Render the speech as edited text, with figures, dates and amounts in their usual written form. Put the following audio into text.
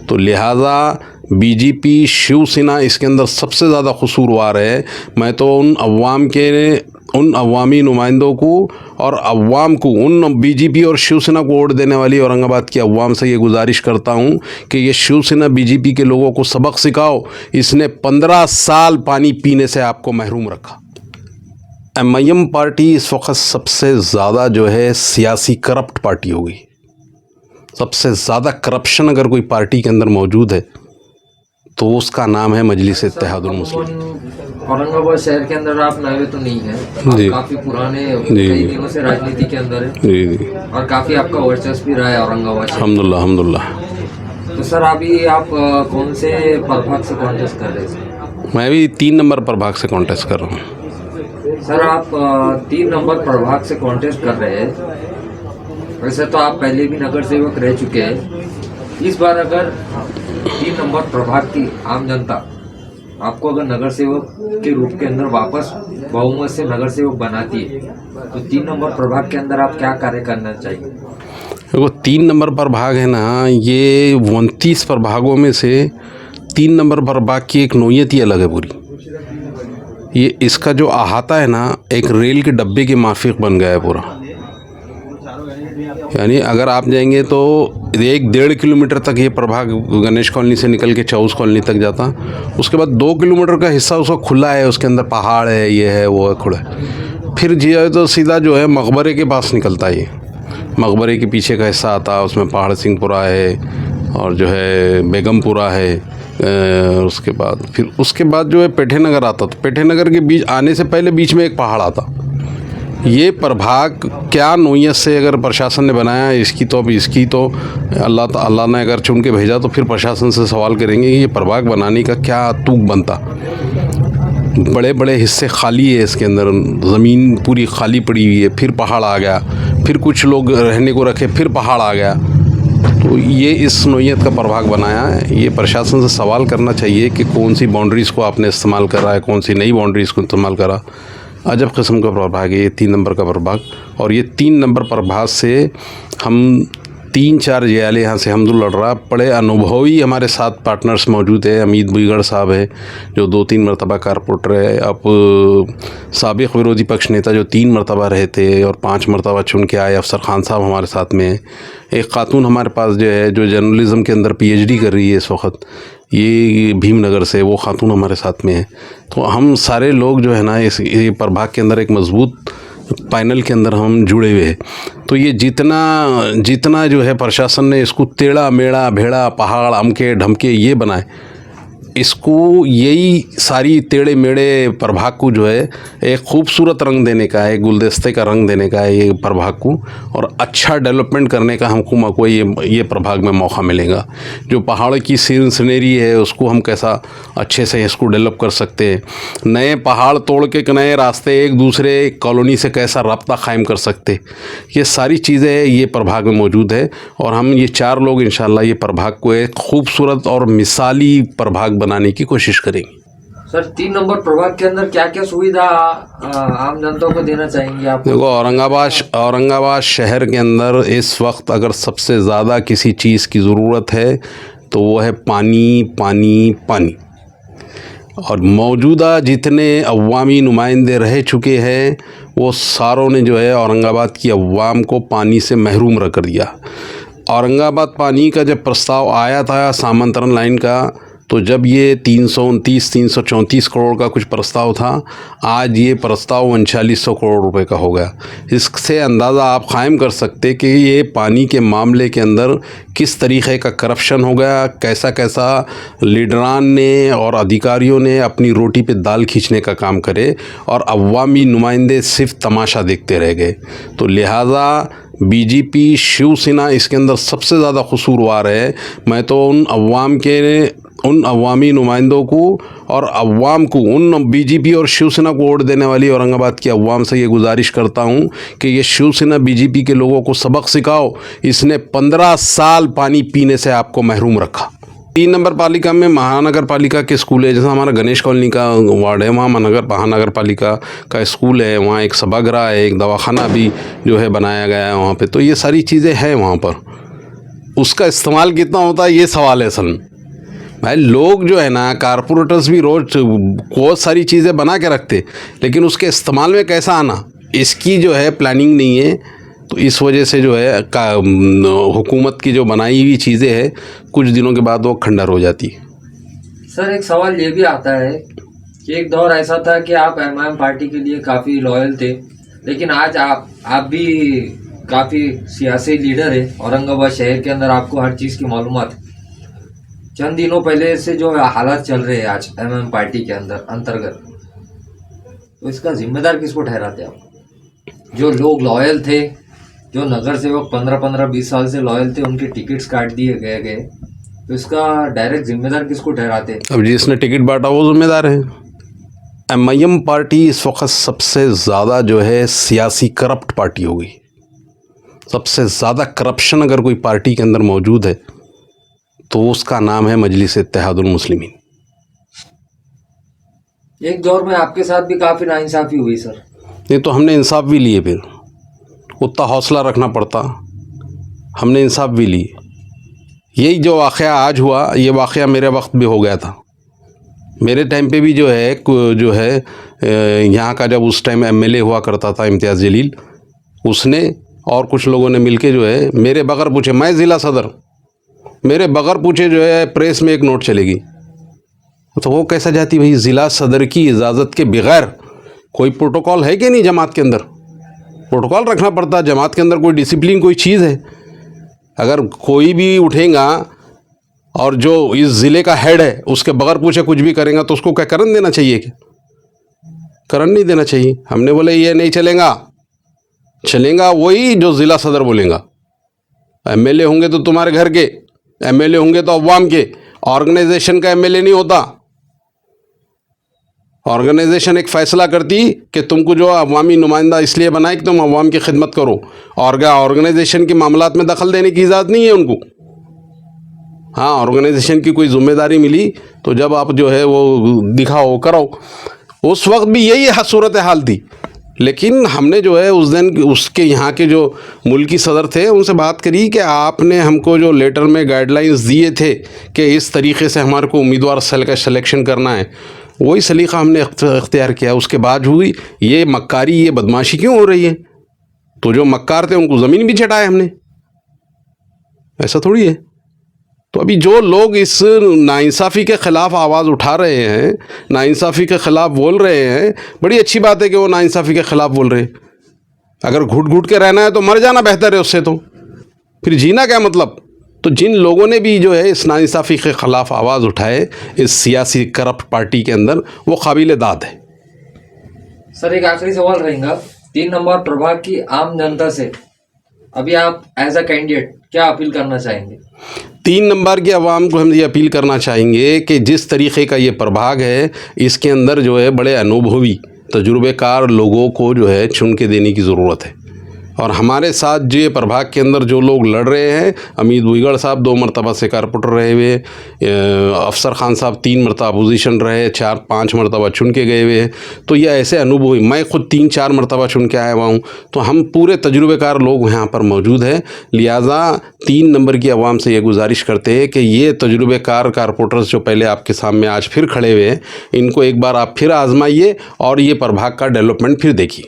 तो लिहाजा बीजेपी शिवसेना इसके अंदर सबसे ज़्यादा कसूरवार है। मैं तो उन अवामी नुमाइंदों को और अवाम को, उन बीजेपी और शिवसेना को वोट देने वाली औरंगाबाद की अवाम से ये गुजारिश करता हूँ कि ये शिवसेना बीजेपी के लोगों को सबक सिखाओ। इसने 15 साल पानी पीने से आपको महरूम रखा। एमआईएम पार्टी इस वक्त सबसे ज़्यादा जो है सियासी करप्ट पार्टी हो गई। सबसे ज़्यादा करप्शन अगर कोई पार्टी के अंदर मौजूद है तो उसका नाम है मजलिस इत्तेहादुल मुस्लिमीन। औरंगाबाद शहर के अंदर आप नए तो नहीं हैं, काफ़ी पुराने कई दिनों से राजनीति के अंदर है जी, और काफ़ी आपका वर्चस्व भी रहा है औरंगाबाद। अल्हम्दुलिल्लाह। तो सर अभी आप कौन से प्रभाग से कॉन्टेस्ट कर रहे हैं? मैं भी 3 नंबर प्रभाग से कॉन्टेस्ट कर रहा हूँ। सर आप 3 नंबर प्रभाग से कॉन्टेस्ट कर रहे हैं। वैसे तो आप पहले भी नगर सेवक रह चुके हैं। इस बार अगर 3 नंबर प्रभाग की आम जनता आपको अगर नगर सेवक के रूप के अंदर वापस बहुमत से नगर सेवक बनाती है तो 3 नंबर प्रभाग के अंदर आप क्या कार्य करना चाहिए? वो 3 नंबर प्रभाग है ना, ये 29 प्रभागों में से 3 नंबर प्रभाग की एक नोयत ही अलग है पूरी। ये इसका जो अहाता है ना, एक रेल के डब्बे के माफिक बन गया है पूरा। यानी अगर आप जाएंगे तो 1-1.5 किलोमीटर तक ये प्रभाग गणेश कॉलोनी से निकल के चौस कॉलोनी तक जाता। उसके बाद 2 किलोमीटर का हिस्सा उसका खुला है, उसके अंदर पहाड़ है, ये है वो है, खुला है। फिर जो तो सीधा जो है मकबरे के पास निकलता है। ये मकबरे के पीछे का हिस्सा आता है, उसमें पहाड़ सिंहपुरा है और जो है बेगमपुरा है। उसके बाद जो है पेठे नगर आता। तो पेठे नगर के बीच आने से पहले बीच में एक पहाड़ आता। ये प्रभाग क्या नोयत से अगर प्रशासन ने बनाया इसकी तो अल्लाह ने अगर चुन के भेजा तो फिर प्रशासन से सवाल करेंगे कि ये प्रभाग बनाने का क्या तूक बनता। बड़े बड़े हिस्से खाली है, इसके अंदर ज़मीन पूरी खाली पड़ी हुई है, फिर पहाड़ आ गया, फिर कुछ लोग रहने को रखे, फिर पहाड़ आ गया। तो ये इस नोयत का प्रभाग बनाया है। ये प्रशासन से सवाल करना चाहिए कि कौन सी बाउंड्रीज़ को आपने इस्तेमाल करा है, कौन सी नई बाउंड्रीज़ को इस्तेमाल करा। अजब किस्म का प्रभाग है ये 3 नंबर का प्रभाग। और ये 3 नंबर प्रभाग से हम 3-4 जिले यहाँ से हम जो लड़ रहा, बड़े अनुभवी हमारे साथ पार्टनर्स मौजूद है। अमित बुईगढ़ साहब है जो 2-3 मरतबा कारपोरेटर है, अब साबिक विरोधी पक्ष नेता जो 3 मरतबा रहे थे और 5 मरतबा चुन के आए। अफसर खान साहब हमारे साथ में है। एक खातून हमारे पास जो है जो जर्नलिज़म के अंदर PhD कर रही है इस वक्त, ये भीमनगर से, वो खातून हमारे साथ में है। तो हम सारे लोग जो है ना ये प्रभाग के अंदर एक मजबूत पैनल के अंदर हम जुड़े हुए हैं। तो ये जितना जो है प्रशासन ने इसको टेढ़ा मेढ़ा भेड़ा पहाड़ अमके ढमके ये बनाए, इसको यही सारी टेढ़े मेढ़े प्रभाग को जो है एक खूबसूरत रंग देने का है, गुलदस्ते का रंग देने का है ये प्रभाग को, और अच्छा डेवलपमेंट करने का हमको ये प्रभाग में मौका मिलेगा। जो पहाड़ की सीनरी है उसको हम कैसा अच्छे से इसको डेवलप कर सकते हैं, नए पहाड़ तोड़ के नए रास्ते एक दूसरे कॉलोनी से कैसा रब्ता कायम कर सकते, ये सारी चीज़ें ये प्रभाग में मौजूद है। और हम ये 4 लोग इंशाल्लाह ये प्रभाग को एक खूबसूरत और मिसाली प्रभाग बनाने की कोशिश करेंगे। सर 3 नंबर प्रभाग के अंदर क्या क्या सुविधा आम जनता को देना चाहेंगे आप? देखो, औरंगाबाद शहर के अंदर इस वक्त अगर सबसे ज़्यादा किसी चीज़ की ज़रूरत है तो वो है पानी, पानी, पानी। और मौजूदा जितने अवामी नुमाइंदे रह चुके हैं वो सारों ने जो है औरंगाबाद की अवाम को पानी से महरूम रख दिया। औरंगाबाद पानी का जब प्रस्ताव आया था सामंतरण लाइन का, तो जब ये 334 करोड़ का कुछ प्रस्ताव था, आज ये प्रस्ताव 3900 करोड़ रुपए का हो गया। इससे अंदाज़ा आप कायम कर सकते कि ये पानी के मामले के अंदर किस तरीक़े का करप्शन हो गया, कैसा कैसा लीडरान ने और अधिकारियों ने अपनी रोटी पे दाल खींचने का काम करे और अवामी नुमाइंदे सिर्फ तमाशा देखते रह गए। तो लिहाजा बीजेपी शिवसेना इसके अंदर सबसे ज़्यादा कसूरवार है। मैं तो उन अवामी नुमाइंदों को और अवाम को, उन बीजेपी और शिवसेना को वोट देने वाली औरंगाबाद की अवाम से ये गुजारिश करता हूँ कि ये शिवसेना बीजेपी के लोगों को सबक सिखाओ। इसने 15 साल पानी पीने से आपको महरूम रखा। 3 नंबर पालिका में महानगर पालिका के स्कूल है, जैसा हमारा गणेश कॉलोनी का वार्ड है, वहाँ महानगर पालिका का स्कूल है, वहाँ एक सभागृह है, एक दवाखाना भी जो है बनाया गया है वहाँ पे। तो ये सारी चीज़ें हैं वहाँ पर। उसका इस्तेमाल कितना होता है ये सवाल है असल में। भाई लोग जो है ना, कारपोरेटर्स भी रोज़ बहुत सारी चीज़ें बना के रखते, लेकिन उसके इस्तेमाल में कैसा आना इसकी जो है प्लानिंग नहीं है। तो इस वजह से जो है हुकूमत की जो बनाई हुई चीज़ें हैं कुछ दिनों के बाद वो खंडर हो जाती है। सर एक सवाल ये भी आता है कि एक दौर ऐसा था कि आप एमआईएम पार्टी के लिए काफ़ी लॉयल थे, लेकिन आज आप भी काफ़ी सियासी लीडर है। औरंगाबाद शहर के अंदर आपको हर चीज़ की मालूमात है। चंद दिनों पहले से जो हालात चल रहे हैं आज एमआईएम पार्टी के अंतर्गत, तो इसका जिम्मेदार किसको ठहराते आप? जो लोग लॉयल थे, जो नगर सेवक 15-20 साल से लॉयल थे, उनके टिकट्स काट दिए गए, तो इसका डायरेक्ट जिम्मेदार किसको ठहराते? अब जिसने टिकट बांटा वो जिम्मेदार है। एमआईएम पार्टी इस वक्त सबसे ज़्यादा जो है सियासी करप्ट पार्टी हो गई। सबसे ज़्यादा करप्शन अगर कोई पार्टी के अंदर मौजूद है तो उसका नाम है मजलिस इत्तेहादुल मुस्लिमीन। एक दौर में आपके साथ भी काफ़ी नाइंसाफ़ी हुई सर। नहीं तो हमने इंसाफ भी लिए, फिर उतना हौसला रखना पड़ता, हमने इंसाफ भी लिए। यही जो वाक़या आज हुआ, ये वाक़या मेरे वक्त भी हो गया था। मेरे टाइम पे भी जो है यहाँ का जब उस टाइम एमएलए हुआ करता था इम्तियाज़ जलील, उसने और कुछ लोगों ने मिलके जो है मेरे बगैर पूछे, मैं ज़िला सदर, मेरे बगैर पूछे जो है प्रेस में एक नोट चलेगी। तो वो कैसा जाती भाई, ज़िला सदर की इजाज़त के बगैर कोई प्रोटोकॉल है कि नहीं? जमात के अंदर प्रोटोकॉल रखना पड़ता है। जमात के अंदर कोई डिसिप्लिन कोई चीज़ है। अगर कोई भी उठेगा और जो इस ज़िले का हेड है उसके बगैर पूछे कुछ भी करेगा तो उसको क्या करन देना चाहिए? क्या करन नहीं देना चाहिए। हमने बोले ये नहीं चलेगा, चलेगा वही जो ज़िला सदर बोलेगा। एमएलए होंगे तो तुम्हारे घर के, एमएलए होंगे तो अवाम के, ऑर्गेनाइजेशन का एमएलए नहीं होता। ऑर्गेनाइजेशन एक फ़ैसला करती कि तुमको जो अवामी नुमाइंदा इसलिए बनाए कि तुम अवाम की खिदमत करो, और ऑर्गेनाइजेशन के मामलात में दखल देने की इजाज़त नहीं है उनको। हाँ, ऑर्गेनाइजेशन की कोई ज़िम्मेदारी मिली तो जब आप जो है वो दिखाओ करो। उस वक्त भी यही सूरत हाल थी, लेकिन हमने जो है उस दिन उसके यहाँ के जो मुल्की सदर थे उनसे बात करी कि आपने हमको जो लेटर में गाइडलाइंस दिए थे कि इस तरीके से हमारे को उम्मीदवार सेल का सिलेक्शन करना है, वही सलीक़ा हमने इख्तियार किया। उसके बाद हुई ये मक्कारी, ये बदमाशी क्यों हो रही है? तो जो मक्कार थे उनको ज़मीन भी चटाए हमने, ऐसा थोड़ी है। तो अभी जो लोग इस नाइंसाफ़ी के ख़िलाफ़ आवाज़ उठा रहे हैं, नाइंसाफ़ी के ख़िलाफ़ बोल रहे हैं, बड़ी अच्छी बात है कि वो नाइंसाफ़ी के ख़िलाफ़ बोल रहे हैं। अगर घुट घुट के रहना है तो मर जाना बेहतर है उससे, तो फिर जीना क्या मतलब? तो जिन लोगों ने भी जो है इस नाइंसाफ़ी के ख़िलाफ़ आवाज़ उठाए इस सियासी करप्ट पार्टी के अंदर, वो काबिल दाद है। सर एक आखिरी सवाल रहेगा, 3 नंबर प्रभाग की आम जनता से अभी आप एज अ कैंडिडेट क्या अपील करना चाहेंगे? 3 नंबर की आवाम को हम ये अपील करना चाहेंगे कि जिस तरीक़े का ये प्रभाग है, इसके अंदर जो है बड़े अनुभवी तजुर्बेकार लोगों को जो है चुन के देने की ज़रूरत है। और हमारे साथ जो ये प्रभाग के अंदर जो लोग लड़ रहे हैं, अमीद बुईगढ़ साहब 2 मरतबा से कारपोरेटर रहे हुए, अफसर खान साहब 3 मरतबा अपोजिशन रहे, 4-5 मरतबा चुन के गए हुए हैं। तो ये ऐसे अनुभवी, मैं खुद 3-4 मरतबा चुन के आया हुआ हूँ, तो हम पूरे तजुर्बेकार लोग यहाँ पर मौजूद हैं। लिहाजा 3 नंबर की आवाम से ये गुजारिश करते हैं कि ये तजुर्बेकार कारपोरेटर्स जो पहले आपके सामने आज फिर खड़े हुए हैं, इनको एक बार आप फिर आजमाइए और ये प्रभाग का डेवलपमेंट फिर देखिए।